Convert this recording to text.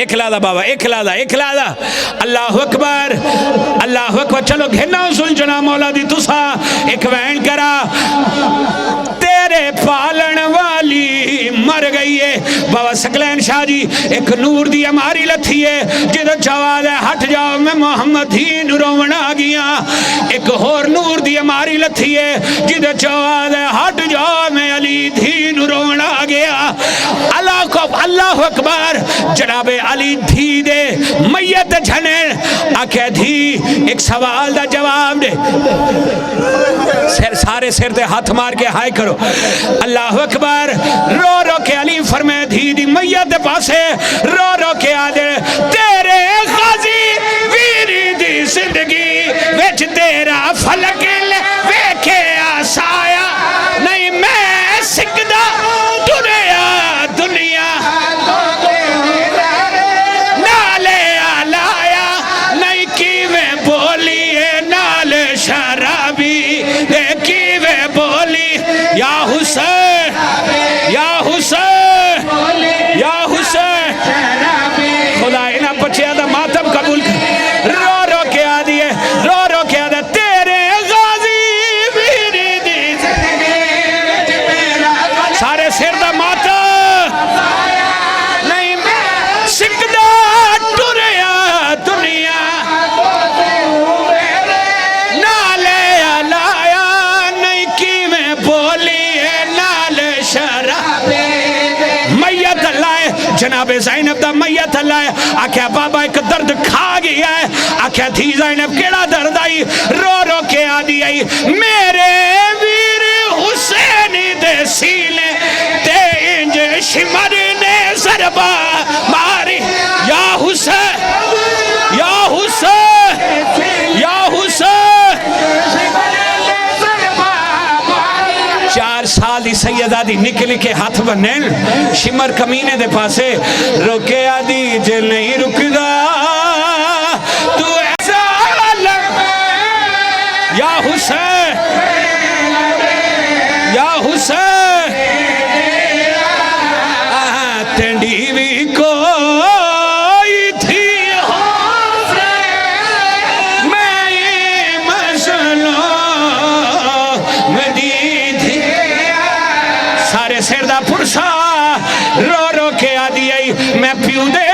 اکھلا بابا اکھلا اللہ اکبر اللہ اکبر چلو گھنا سن جنا مولا دی تسا ایک وین کرا تیرے پالن والی مر گئی ہے بابا سکلین شاہ جی ایک نور دی ہماری لتھی ہے جدو چواز ہے ہٹ جاؤ میں محمد دین رومن آ گیا ایک اور نور دی ہماری لتھی ہے جدو چواز ہے ہٹ جاؤ میں علی دین رومن آ گیا اللہ اکبر جناب علی دھی دے میت جھنے آکھے دھی ایک سوال دا جواب دے سارے سر دے ہاتھ مار کے ہائے کرو اللہ اکبر رو رو کے علی فرمائے دھی دی میت پاسے رو رو کے آدھے تیرے غازی ویری دی زندگی ویچ تیرا فلک ویکھے آسایا نہیں میں سکدہ دنیا نالے آلایا نہیں کیویں بولی ہے نال شرابی دے کیویں بولی یا حسین یا حسین یا حسین خدا انہا پچھے آدھا ماتم قبول کر رو رو کے آدھیے رو رو کے آدھا تیرے غازی ویری دی سارے سر دا ماتم نہیں میں سکدہ ٹریا دنیا نالے آلایا نہیں کیویں بولی ہے نال شراب میت اللہ جناب زینب دا میت اللہ آکھیا بابا ایک درد کھا گیا ہے آکھیا تھی زینب کیڑا درد آئی رو رو کے آدھی آئی میرے ویر حسینی دے سیلے تے انج شمر نے ضربہ ماری یا حسین یا حسین یا حسین 4 سال دی سیدہ دی نکلی کے ہاتھ بنن شمر کمینے دے پاسے روکے آدھی جے نہیں رکدا تو ایسا یا حسین یا حسین تنڈی بھی کوئی تھی میں مسلوں میں دی تھی سارے سردہ پرسا رو رو کے آدھی آئی میں پیوں دے